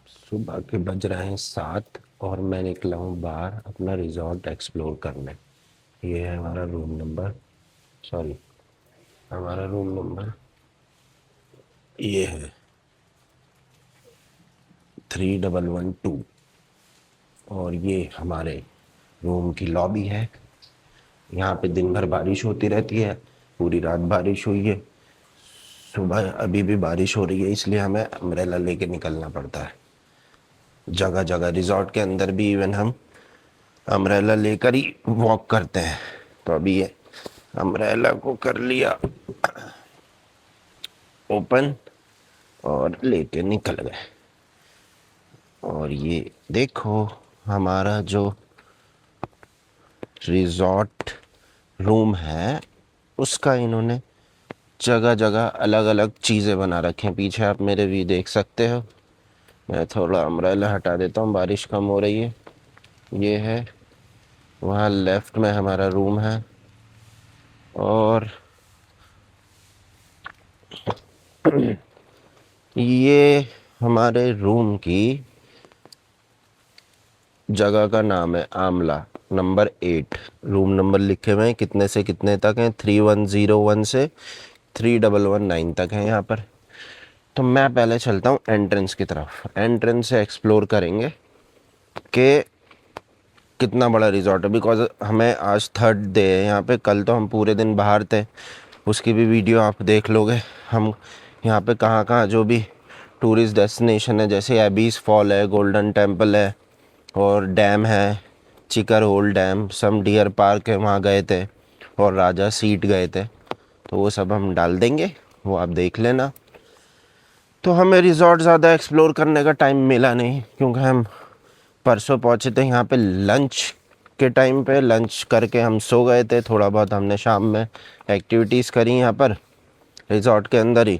सुबह के बज रहे हैं 7 और मैं निकला हूँ बाहर अपना रिजॉर्ट एक्सप्लोर करने। ये है हमारा रूम नंबर, सॉरी, हमारा रूम नंबर ये है 3112। और ये हमारे रूम की लॉबी है। यहाँ पे दिन भर बारिश होती रहती है, पूरी रात बारिश हुई है। सुबह अभी भी बारिश हो रही है, इसलिए हमें अम्ब्रेला लेके निकलना पड़ता है। जगह जगह रिजॉर्ट के अंदर भी इवन हम अम्ब्रेला लेकर ही वॉक करते हैं। तो अभी ये अम्ब्रेला को कर लिया ओपन और लेके निकल गए। और ये देखो हमारा जो रिजॉर्ट रूम है उसका इन्होंने जगह जगह अलग अलग चीज़ें बना रखे हैं। पीछे आप मेरे भी देख सकते हो। मैं थोड़ा अम्ब्रेला हटा देता हूँ, बारिश कम हो रही है। ये है, वहाँ लेफ्ट में हमारा रूम है। और ये हमारे रूम की जगह का नाम है आमला नंबर 8। रूम नंबर लिखे हुए हैं कितने से कितने तक हैं, 3101 से 3119 तक है यहाँ पर। तो मैं पहले चलता हूँ एंट्रेंस की तरफ। एंट्रेंस से एक्सप्लोर करेंगे कि कितना बड़ा रिजॉर्ट है, बिकॉज हमें आज थर्ड डे है यहाँ पे। कल तो हम पूरे दिन बाहर थे, उसकी भी वीडियो आप देख लोगे। हम यहाँ पे कहाँ कहाँ जो भी टूरिस्ट डेस्टिनेशन है, जैसे एबीज फॉल है, गोल्डन टेम्पल है और डैम है, चिकर होल डैम, सम डियर पार्क है, वहाँ गए थे और राजा सीट गए थे। तो वो सब हम डाल देंगे, वो आप देख लेना। तो हमें रिजॉर्ट ज़्यादा एक्सप्लोर करने का टाइम मिला नहीं, क्योंकि हम परसों पहुँचे थे यहाँ पे लंच के टाइम पे। लंच करके हम सो गए थे। थोड़ा बहुत हमने शाम में एक्टिविटीज़ करी यहाँ पर रिजॉर्ट के अंदर ही।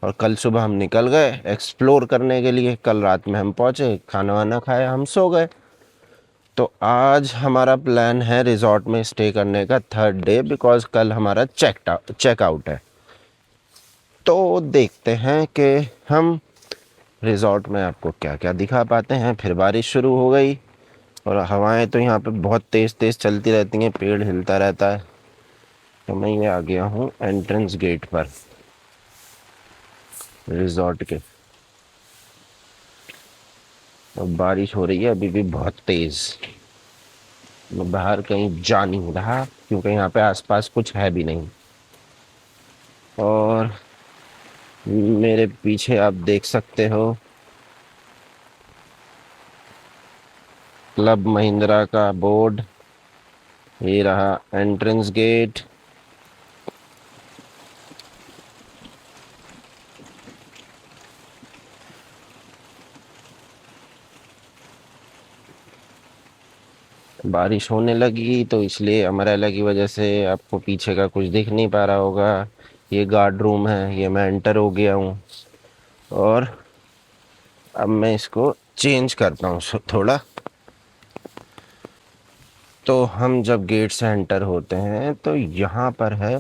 और कल सुबह हम निकल गए एक्सप्लोर करने के लिए। कल रात में हम पहुँचे, खाना वाना खाया, हम सो गए। तो आज हमारा प्लान है रिजॉर्ट में स्टे करने का थर्ड डे, बिकॉज़ कल हमारा चेकआउट है। तो देखते हैं कि हम रिजॉर्ट में आपको क्या क्या दिखा पाते हैं। फिर बारिश शुरू हो गई और हवाएं तो यहाँ पे बहुत तेज़ तेज़ चलती रहती हैं, पेड़ हिलता रहता है। तो मैं ये आ गया हूँ एंट्रेंस गेट पर रिजॉर्ट के। और बारिश हो रही है अभी भी बहुत तेज़। मैं बाहर कहीं जा नहीं रहा क्योंकि यहाँ पे आसपास कुछ है भी नहीं। और मेरे पीछे आप देख सकते हो क्लब महिंद्रा का बोर्ड। ये रहा एंट्रेंस गेट। बारिश होने लगी तो इसलिए अम्ब्रेला की वजह से आपको पीछे का कुछ दिख नहीं पा रहा होगा। ये गार्ड रूम है, ये मैं एंटर हो गया हूँ। और अब मैं इसको चेंज करता हूँ थोड़ा। तो हम जब गेट से एंटर होते हैं तो यहाँ पर है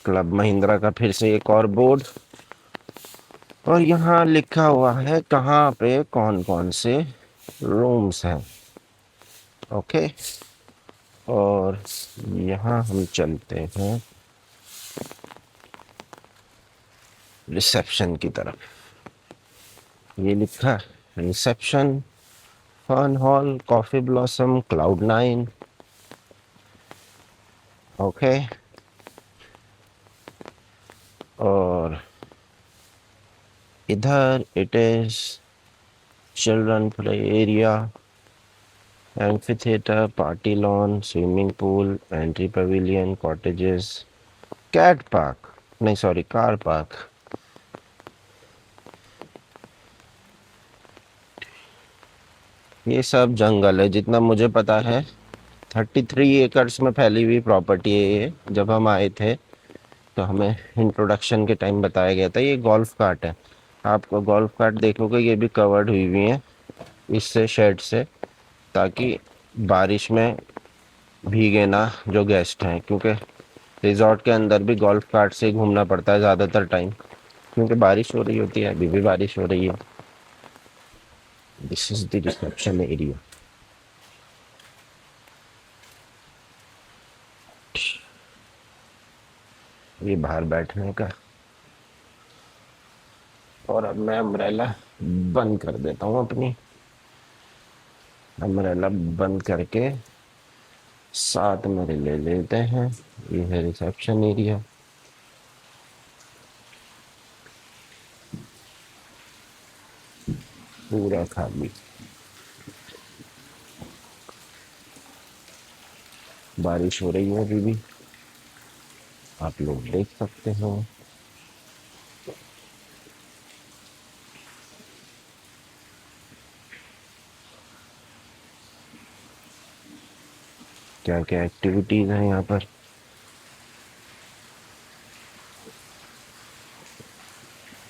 क्लब महिंद्रा का फिर से एक और बोर्ड। और यहाँ लिखा हुआ है कहाँ पे कौन कौन से रूम्स हैं। ओके। और यहाँ हम चलते हैं रिसेप्शन की तरफ। ये लिखा reception, fun hall, coffee blossom, cloud 9। Okay. और इधर it is children play area, amphitheatre, party lawn, swimming pool, entry pavilion, cottages, cat park, नहीं सॉरी कार पार्क। ये सब जंगल है जितना मुझे पता है। 33 एकड़ में फैली हुई प्रॉपर्टी है ये। जब हम आए थे तो हमें इंट्रोडक्शन के टाइम बताया गया था ये गोल्फ कार्ट है। आपको गोल्फ कार्ट देखोगे ये भी कवर्ड हुई हुई है इससे, शेड से, ताकि बारिश में भीगे ना जो गेस्ट हैं। क्योंकि रिजॉर्ट के अंदर भी गोल्फ कार्ट से घूमना पड़ता है ज़्यादातर टाइम, क्योंकि बारिश हो रही होती है। अभी भी बारिश हो रही है। This is the reception area. ये बाहर बैठने का। और अब मैं अम्ब्रेला बंद कर देता हूँ अपनी। अम्ब्रेला बंद करके साथ में ले लेते हैं। ये है रिसेप्शन एरिया। पूरा खाली। बारिश हो रही है अभी भी, आप लोग देख सकते हो। क्या क्या एक्टिविटीज हैं यहाँ पर।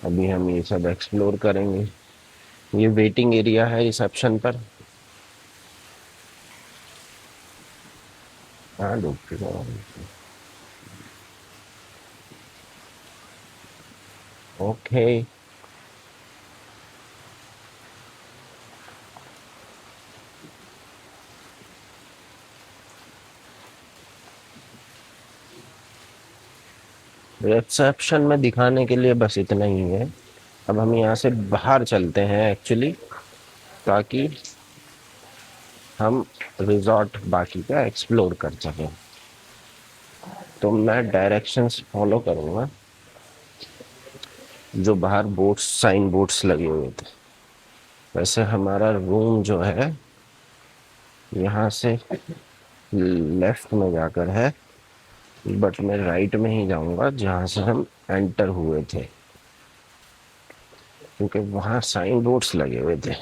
अभी हम ये सब एक्सप्लोर करेंगे। ये वेटिंग एरिया है रिसेप्शन पर। हाँ लोग। ओके। रिसेप्शन में दिखाने के लिए बस इतना ही है। अब हम यहाँ से बाहर चलते हैं एक्चुअली, ताकि हम रिजॉर्ट बाकी का एक्सप्लोर कर सकें। तो मैं डायरेक्शंस फॉलो करूँगा जो बाहर बोर्ड्स, साइन बोर्ड्स लगे हुए थे। वैसे हमारा रूम जो है यहाँ से लेफ्ट में जाकर है, बट मैं राइट में ही जाऊंगा जहाँ से हम एंटर हुए थे, क्योंकि वहाँ साइन बोर्ड्स लगे हुए थे।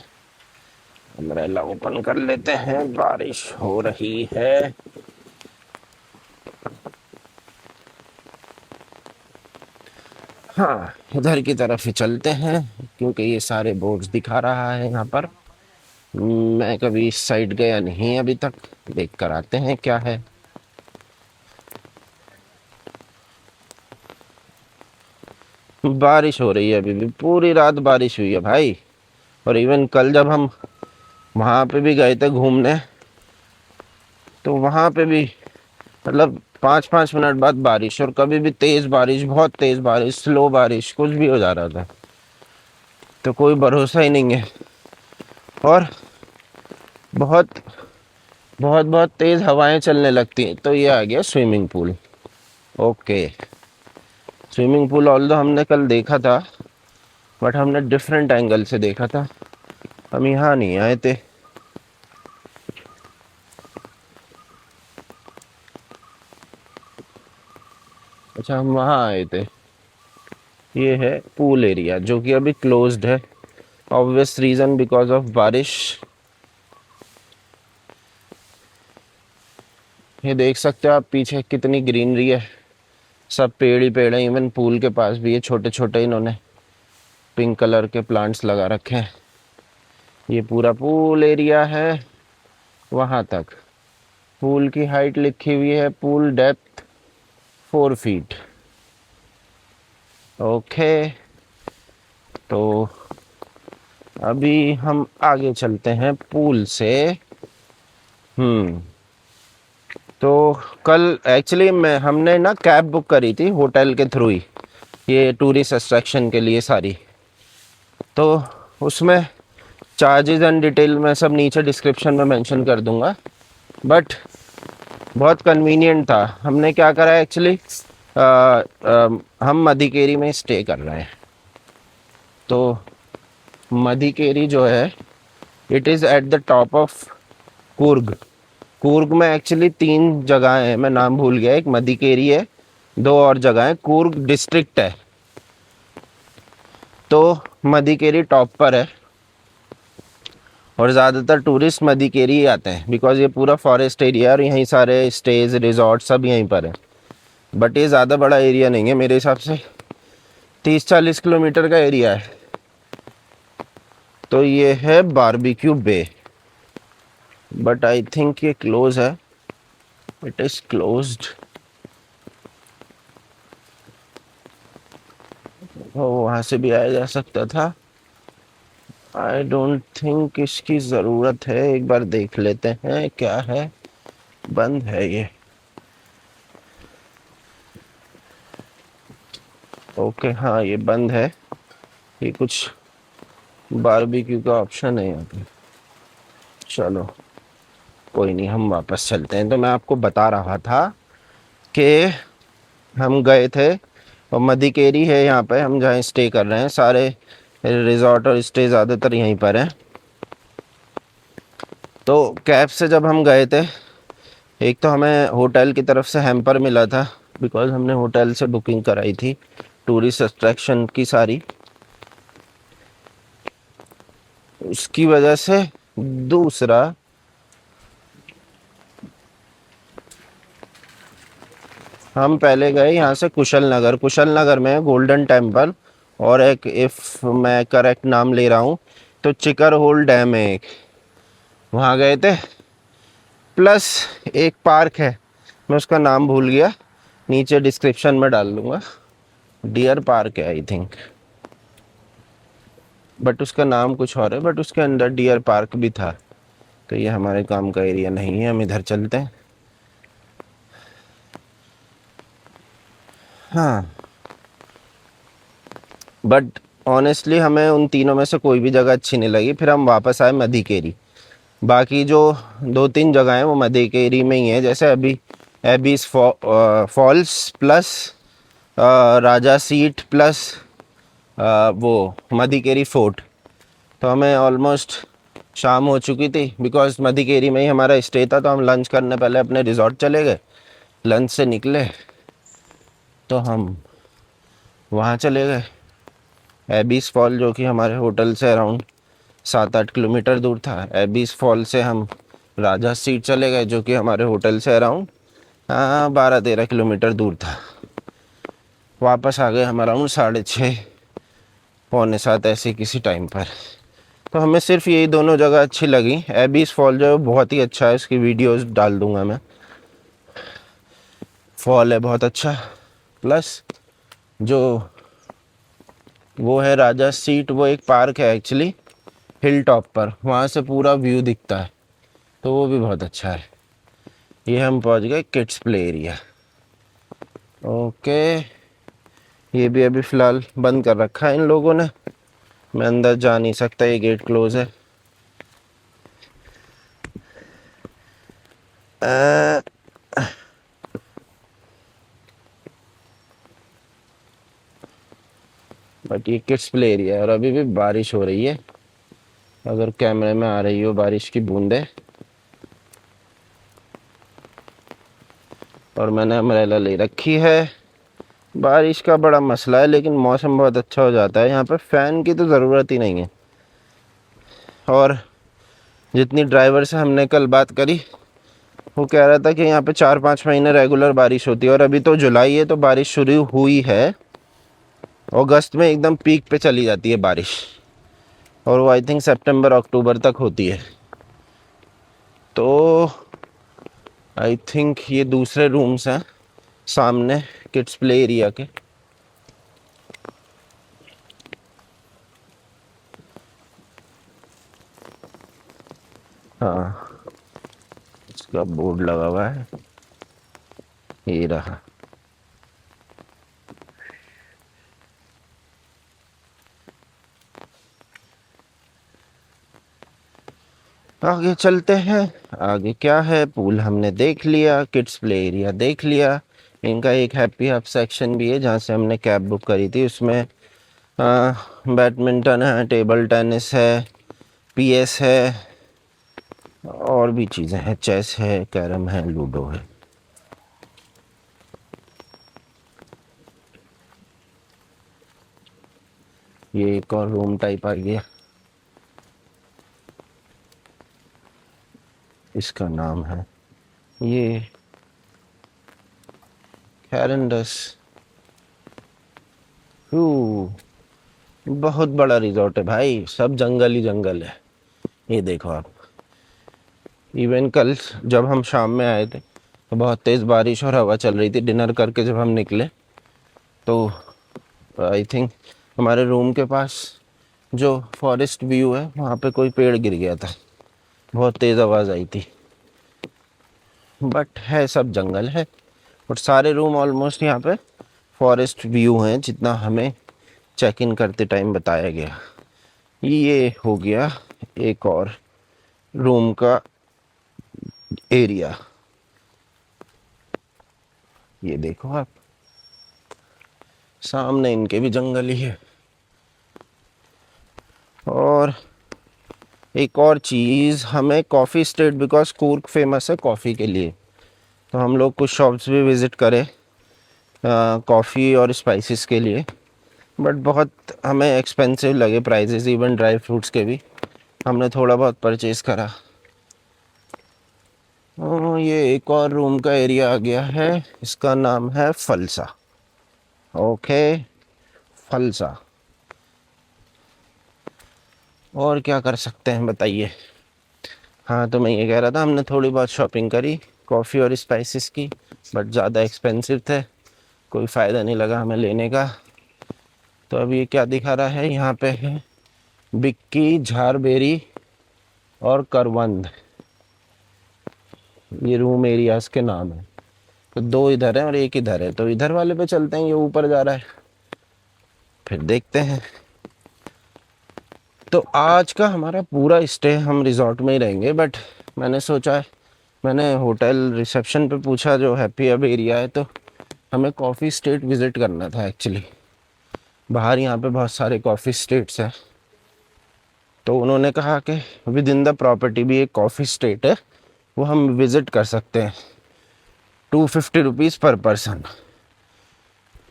अम्ब्रेला ओपन कर लेते हैं, बारिश हो रही है। हाँ, इधर की तरफ ही चलते हैं, क्योंकि ये सारे बोर्ड्स दिखा रहा है यहाँ पर। मैं कभी इस साइड गया नहीं अभी तक, देख कर आते हैं क्या है। बारिश हो रही है, अभी भी पूरी रात बारिश हुई है भाई। और इवन कल जब हम वहाँ पे भी गए थे घूमने, तो वहाँ पे भी मतलब 5-5 मिनट बाद बारिश, और कभी भी तेज बारिश, बहुत तेज बारिश, स्लो बारिश, कुछ भी हो जा रहा था। तो कोई भरोसा ही नहीं है। और बहुत बहुत बहुत तेज हवाएं चलने लगती हैं। तो ये आ गया swimming pool. Okay. Swimming pool although हमने कल देखा था, बट हमने डिफरेंट एंगल से देखा था। हम यहाँ नहीं आए थे। अच्छा, हम वहाँ आए थे। ये है पूल एरिया, जो कि अभी क्लोज्ड है। ऑब्वियस रीज़न बिकॉज ऑफ बारिश। ये देख सकते हो आप पीछे कितनी ग्रीनरी है, सब पेड़ ही पेड़ है। इवन पूल के पास भी ये छोटे छोटे इन्होंने पिंक कलर के प्लांट्स लगा रखे हैं। ये पूरा पूल एरिया है वहाँ तक। पूल की हाइट लिखी हुई है, पूल डेप्थ 4 फीट। ओके। तो अभी हम आगे चलते हैं पूल से। हम्म। तो कल एक्चुअली मैं हमने ना कैब बुक करी थी होटल के थ्रू ही, ये टूरिस्ट अट्रैक्शन के लिए सारी। तो उसमें चार्जेस एंड डिटेल मैं सब नीचे डिस्क्रिप्शन में मेंशन कर दूंगा। बट बहुत कन्वीनियंट था। हमने क्या करा है एक्चुअली, हम मधिकेरी में स्टे कर रहे हैं। तो मधिकेरी जो है, it is at the top of Coorg. Coorg में एक्चुअली 3 जगह हैं, मैं नाम भूल गया। एक मधिकेरी है, 2 और जगह है। कूर्ग डिस्ट्रिक्ट है, तो मधिकेरी टॉप पर है। और ज़्यादातर टूरिस्ट मधिकेरी ही आते हैं, बिकॉज ये पूरा फॉरेस्ट एरिया है और यहीं सारे स्टेज, रिजॉर्ट सब यहीं पर है। बट ये ज़्यादा बड़ा एरिया नहीं है, मेरे हिसाब से 30-40 किलोमीटर का एरिया है। तो ये है barbecue bay, but I think ये क्लोज है। It is closed. वहाँ से भी आया जा सकता था, आई डोंट थिंक इसकी ज़रूरत है, एक बार देख लेते हैं क्या है। बंद है ये। ओके हाँ ये बंद है। ये कुछ बारबेक्यू का ऑप्शन है यहाँ पे। चलो कोई नहीं, हम वापस चलते हैं। तो मैं आपको बता रहा था कि हम गए थे और मदिकेरी है यहाँ पे, हम जहाँ स्टे कर रहे हैं। सारे रिजॉर्ट और स्टे ज़्यादातर यहीं पर हैं। तो कैब से जब हम गए थे, एक तो हमें होटल की तरफ से हैम्पर मिला था, बिकॉज़ हमने होटल से बुकिंग कराई थी टूरिस्ट अट्रैक्शन की सारी, उसकी वजह से। दूसरा, हम पहले गए यहाँ से कुशल नगर। कुशल नगर में गोल्डन टेम्पल और एक, इफ़ मैं करेक्ट नाम ले रहा हूँ तो चिकर होल डैम है एक, वहाँ गए थे। प्लस एक पार्क है, मैं उसका नाम भूल गया, नीचे डिस्क्रिप्शन में डाल दूँगा। डियर पार्क है आई थिंक, बट उसका नाम कुछ और है, बट उसके अंदर डियर पार्क भी था। तो ये हमारे काम का एरिया नहीं है, हम इधर चलते हैं। हाँ, बट ऑनेस्टली हमें उन तीनों में से कोई भी जगह अच्छी नहीं लगी। फिर हम वापस आए मधिकेरी। बाकी जो दो तीन जगह हैं वो मधिकेरी में ही है, जैसे अभी एबीज फॉल्स प्लस राजा सीट प्लस वो मधिकेरी फोर्ट। तो हमें ऑलमोस्ट शाम हो चुकी थी, बिकॉज मधिकेरी में ही हमारा स्टे था। तो हम लंच करने पहले अपने रिजॉर्ट चले गए। लंच से निकले तो हम वहाँ चले गए एबीज फॉल, जो कि हमारे होटल से अराउंड 7-8 किलोमीटर दूर था। एबीज फॉल से हम राजा सीट चले गए, जो कि हमारे होटल से अराउंड 12-13 किलोमीटर दूर था। वापस आ गए हम अराउंड 6:30 6:45 ऐसे किसी टाइम पर। तो हमें सिर्फ यही दोनों जगह अच्छी लगी। एबीज फॉल जो है बहुत ही अच्छा है, उसकी वीडियोस डाल दूंगा मैं। फॉल है बहुत अच्छा। प्लस जो वो है राजा सीट, वो एक पार्क है एक्चुअली, हिल टॉप पर, वहाँ से पूरा व्यू दिखता है, तो वो भी बहुत अच्छा है। ये हम पहुँच गए किड्स प्ले एरिया। ओके, ये भी अभी फ़िलहाल बंद कर रखा है इन लोगों ने, मैं अंदर जा नहीं सकता, ये गेट क्लोज है। बट ये किड्स प्ले एरिया है और अभी भी बारिश हो रही है, अगर कैमरे में आ रही हो बारिश की बूंदें। और मैंने अम्ब्रेला ले रखी है। बारिश का बड़ा मसला है, लेकिन मौसम बहुत अच्छा हो जाता है यहाँ पर, फ़ैन की तो ज़रूरत ही नहीं है। और जितनी ड्राइवर से हमने कल बात करी, वो कह रहा था कि यहाँ पे 4-5 महीने रेगुलर बारिश होती है, और अभी तो जुलाई है तो बारिश शुरू हुई है। अगस्त में एकदम पीक पे चली जाती है बारिश, और वो आई थिंक सितंबर अक्टूबर तक होती है। तो आई थिंक ये दूसरे रूम्स हैं सामने किड्स प्ले एरिया के। हाँ, इसका बोर्ड लगा हुआ है, ये रहा। आगे चलते हैं। आगे क्या है, पूल हमने देख लिया, किड्स प्ले एरिया देख लिया। इनका एक हैप्पी हब सेक्शन भी है जहाँ से हमने कैब बुक करी थी, उसमें बैडमिंटन है, टेबल टेनिस है, पीएस है, और भी चीज़ें हैं, चेस है, कैरम है, लूडो है। ये एक और रूम टाइप आ गया, इसका नाम है ये कैरेंडस। बहुत बड़ा रिजॉर्ट है भाई, सब जंगल ही जंगल है। ये देखो आप, इवन कल जब हम शाम में आए थे तो बहुत तेज़ बारिश और हवा चल रही थी। डिनर करके जब हम निकले तो आई थिंक हमारे रूम के पास जो फॉरेस्ट व्यू है वहाँ पे कोई पेड़ गिर गया था, बहुत तेज़ आवाज़ आई थी। बट है सब जंगल है, और सारे रूम ऑलमोस्ट यहाँ पे फॉरेस्ट व्यू हैं जितना हमें चेक इन करते टाइम बताया गया। ये हो गया एक और रूम का एरिया। ये देखो आप, सामने इनके भी जंगल ही है। और एक और चीज़, हमें coffee state, because Coorg famous है कॉफ़ी के लिए, तो हम लोग कुछ शॉप्स भी विज़िट करें कॉफ़ी और स्पाइसेस के लिए, बट बहुत हमें एक्सपेंसिव लगे प्राइसेस, इवन ड्राई फ्रूट्स के भी हमने थोड़ा बहुत परचेज़ करा। ये एक और रूम का एरिया आ गया है, इसका नाम है फलसा। ओके, फलसा। और क्या कर सकते हैं बताइए। हाँ, तो मैं ये कह रहा था, हमने थोड़ी बहुत शॉपिंग करी कॉफ़ी और स्पाइसेस की, बट ज़्यादा एक्सपेंसिव थे, कोई फ़ायदा नहीं लगा हमें लेने का। तो अब ये क्या दिखा रहा है, यहाँ पे है बिक्की, झारबेरी और करवंद, ये रूम एरियाज़ के नाम है। तो दो इधर है और एक इधर है, तो इधर वाले पे चलते हैं, ये ऊपर जा रहा है, फिर देखते हैं। तो आज का हमारा पूरा स्टे हम रिजॉर्ट में ही रहेंगे, बट मैंने सोचा है, मैंने होटल रिसेप्शन पे पूछा जो हैप्पी हब एरिया है, तो हमें कॉफ़ी स्टेट विज़िट करना था एक्चुअली। बाहर यहाँ पे बहुत सारे कॉफ़ी स्टेट्स हैं, तो उन्होंने कहा कि विद इन द प्रॉपर्टी भी एक कॉफ़ी स्टेट है, वो हम विज़िट कर सकते हैं, 250 रुपीज़ पर पर्सन।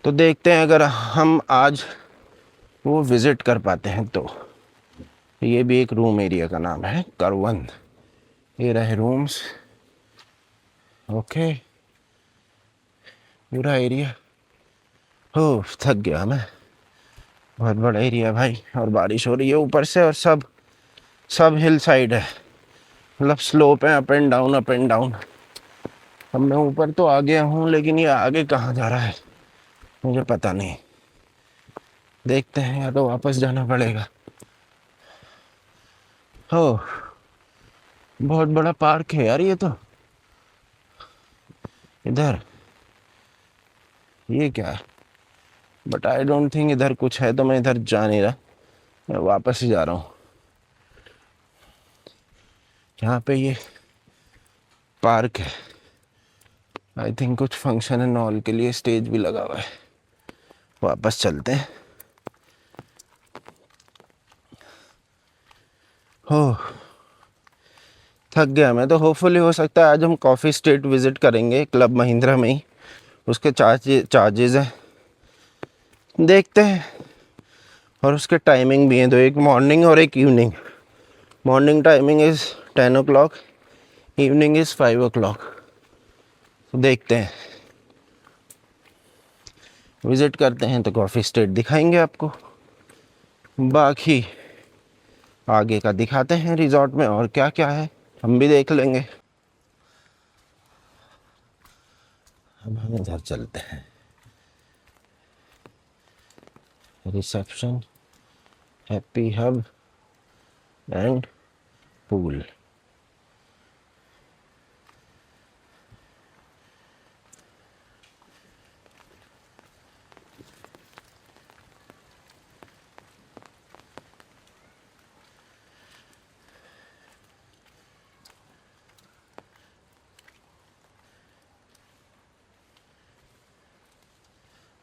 तो देखते हैं अगर हम आज वो विज़िट कर पाते हैं तो। ये भी एक रूम एरिया का नाम है करवंद। ये रहे रूम्स। ओके, पूरा एरिया। हो, थक गया मैं, बहुत बड़ा एरिया भाई, और बारिश हो रही है ऊपर से, और सब सब हिल साइड है, मतलब स्लोप है, up and down up and down. अब मैं ऊपर तो आ गया हूँ, लेकिन ये आगे कहाँ जा रहा है मुझे पता नहीं। देखते हैं, या तो वापस जाना पड़ेगा। हो, बहुत बड़ा पार्क है यार ये तो। इधर ये क्या है, बट आई डोंट थिंक इधर कुछ है, तो मैं इधर जा नहीं रहा, मैं वापस ही जा रहा हूँ। यहाँ पे ये पार्क है, आई थिंक कुछ फंक्शन एंड ऑल के लिए स्टेज भी लगा हुआ है। वापस चलते हैं। हो, थक गया मैं तो। होपफुली हो सकता है आज हम कॉफ़ी स्टेट विज़िट करेंगे क्लब महिंद्रा में ही, उसके चार्जेस हैं, देखते हैं। और उसके टाइमिंग भी हैं, तो एक मॉर्निंग और एक evening. Morning timing is 10 o'clock, evening is 5 o'clock। तो देखते हैं, विज़िट करते हैं तो कॉफ़ी स्टेट दिखाएंगे आपको, बाकी आगे का दिखाते हैं रिजॉर्ट में और क्या क्या है, हम भी देख लेंगे। अब हम इधर चलते हैं, reception, happy hub and pool.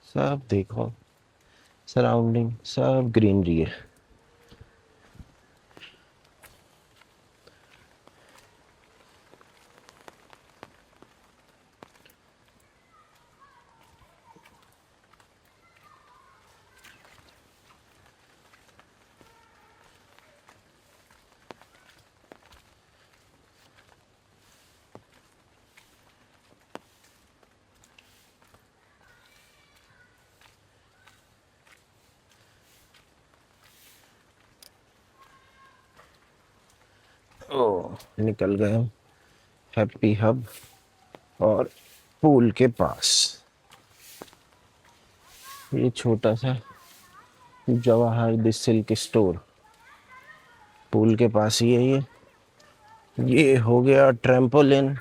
सब देखो, सराउंडिंग सब ग्रीनरी है। ओ, निकल गए हम हैप्पी हब और पूल के पास। ये छोटा सा Jawahar the silk store pool के पास ही है ये हो गया ट्रैम्पोलिन।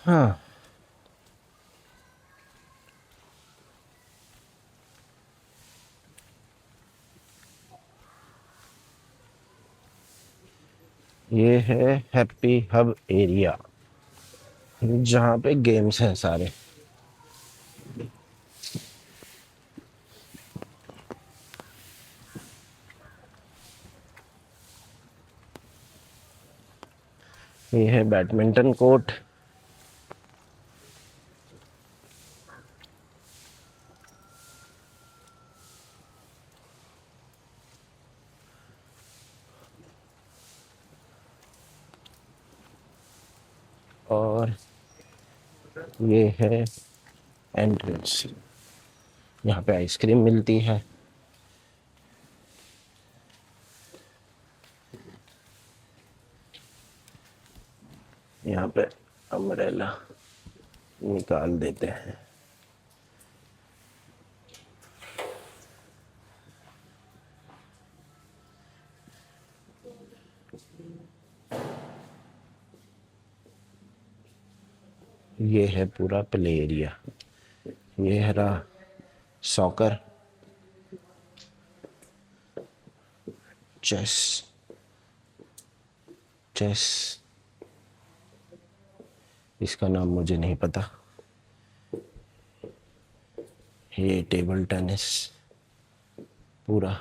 हाँ, ये है हैप्पी हब एरिया जहाँ पे गेम्स हैं सारे। ये है बैडमिंटन कोर्ट। और ये है एंट्रेंस, यहाँ पे आइसक्रीम मिलती है। यहाँ पे अम्ब्रेला निकाल देते हैं। ये है पूरा प्ले एरिया। ये है रहा सॉकर, चेस चेस इसका नाम मुझे नहीं पता। ये टेबल टेनिस पूरा।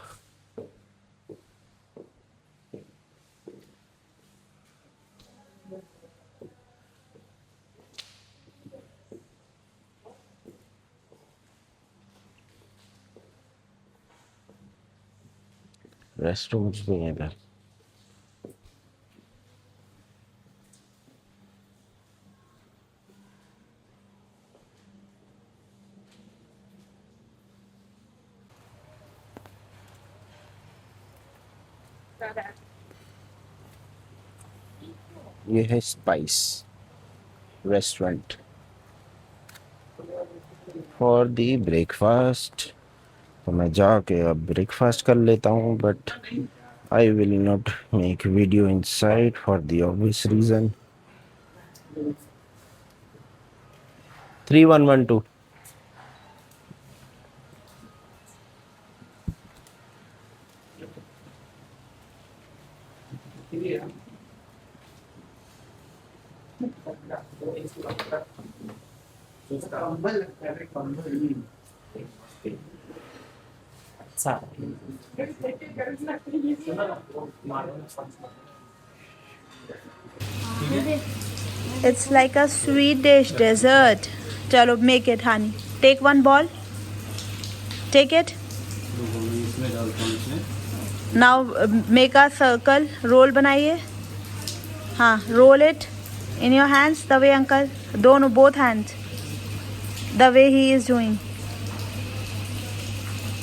रेस्टरूम्स भी हैं इधर। ये है spice restaurant for the breakfast. तो मैं जाके अब ब्रेकफास्ट कर लेता हूँ, but I will not make video inside for the obvious reason. 3112 It's like a sweet dish dessert. Chalo, make it, honey. Take one ball. Take it. Now make a circle. Roll बनाइए. हाँ, roll it in your hands the way uncle. दोनों, both hands. The way he is doing.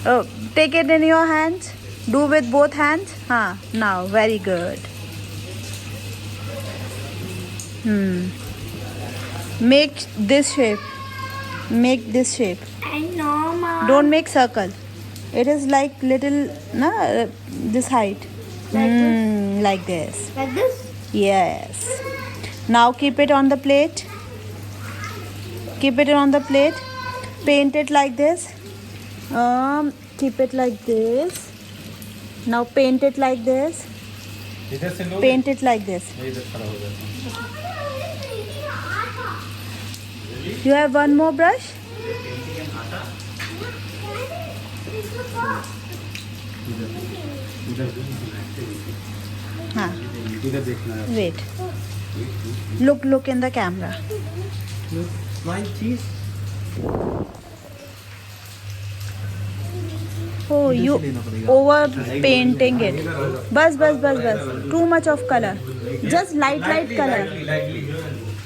Oh, take it in your hands. Do with both hands. हाँ, now very good. Make this shape. Make this shape. I know, Mom. Don't make circle. It is like little, this height. Like this. Like this? Yes. Now keep it on the plate. Keep it on the plate. Paint it like this. Keep it like this. Now paint it like this. Paint it like this. You have one more brush? हाँ. Wait. Look in the camera. Oh, you over painting it. Bas. Too much of color. Just light color.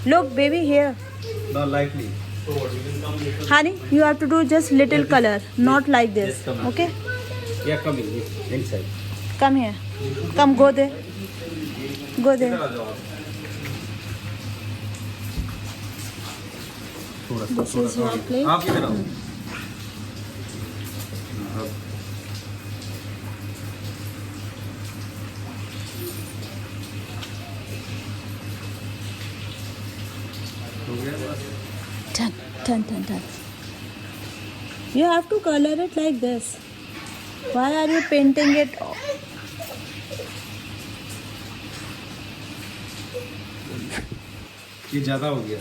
Look, baby, here. Not lightly. Honey, you have to do just little color, not like this. Yes, come on. Okay? Yeah, come in, inside. Come here. Come, go there. Go there. This is your plate. आप इधर आओ. हो गया बस. Done. You have to color it like this. Why are you painting it? ये ज़्यादा हो गया.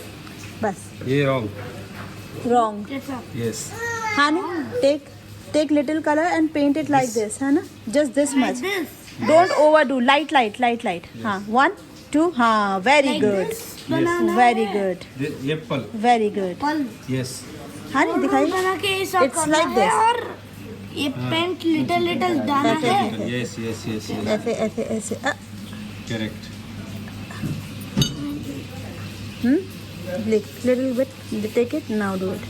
बस. ये wrong. Wrong. Yes. Honey, take little color and paint it like this, है ना? Just this much. This. Don't overdo. Light. हाँ, 1, 2. हाँ, very good. बनाना Very है। good. ये पल. Very good. पल Yes. honey दिखाइए. बना के ऐसा It's करना like है this. और ये पेंट लिटिल डालना है। Yes, yes, yes, yes. ऐसे Correct. little bit, take it, now do it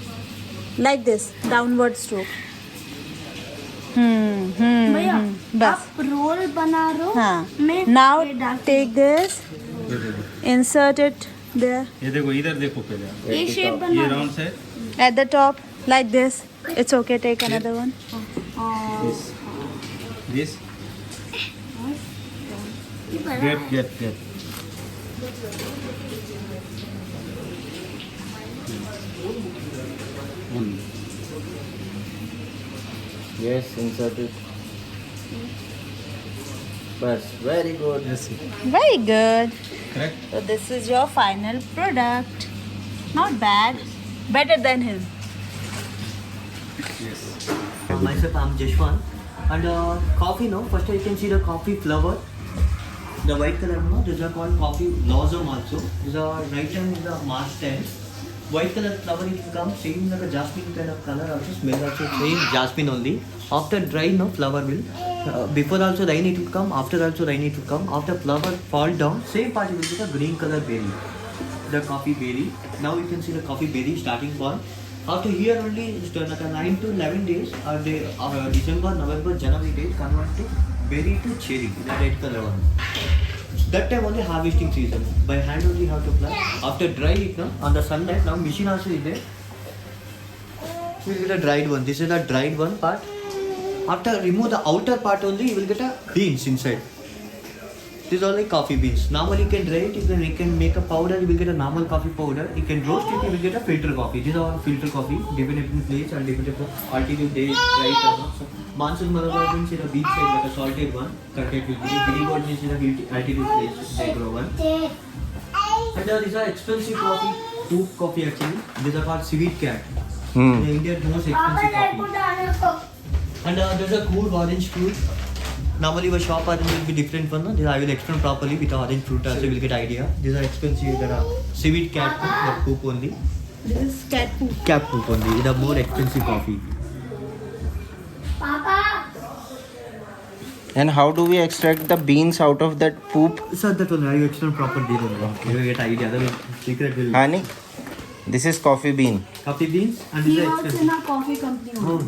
like this, downward stroke. भैया बस. आप रोल बना रहे हो हाँ. मैं Now ये डाल take this, ये देखो. insert it there ये देखो इधर देखो पहले. ये शेप ये बना राउंड है. at the top like this. It's okay, take another one. This. This. Get. One. Yes, insert it. Bas, very good. Yes. Very good. Correct. So this is your final product. Not bad, better than him. Yes. Myself, I'm Jeshwan. And coffee, no? First you can see the coffee flower. The white color, no? These are called coffee blossom also. These are right time in the March 10. White color flower it will come same like a jasmine kind of color also. Smell also same jasmine only. After dry, no? Flower will. Before also rain it will come. After also rain it will come. After flower fall down, same part you will get a green color berry. The coffee berry. Now you can see the coffee berry starting form. After here only it's like a 9 to 11 days or December, November, January date convert to berry to cherry, the red color one. That time only harvesting season. By hand only have to plant. After dry it now on the sunlight now machine also is there. We will get a dried one. This is a dried one part. After remove the outer part only you will get a beans inside. These are like coffee beans. Normally you can dry it, you can make a powder, you will get a normal coffee powder. You can roast it, you will get a filter coffee. These are all filter coffee, different place and different altitude they dry it or not. So, monsoon Malabar means in a beach side like a salted one. Content will be. Gilligod means in a altitude place they grow one. And these are expensive coffee, poop coffee actually. These are called Civet Cat. In India, most expensive coffee. And there's a cool orange fruit. Normally your shop orange will be different one. This I will explain properly with the orange fruit also you will get idea. These are expensive. There are Civet Cat the poop only. This is cat poop. Cat poop only. The more expensive coffee. And how do we extract the beans out of that poop? Sir, that one I will explain properly. You will get idea. Otherwise, secret will. Honey, this is coffee bean. Coffee beans and He these are works expensive. in a coffee company. Oh,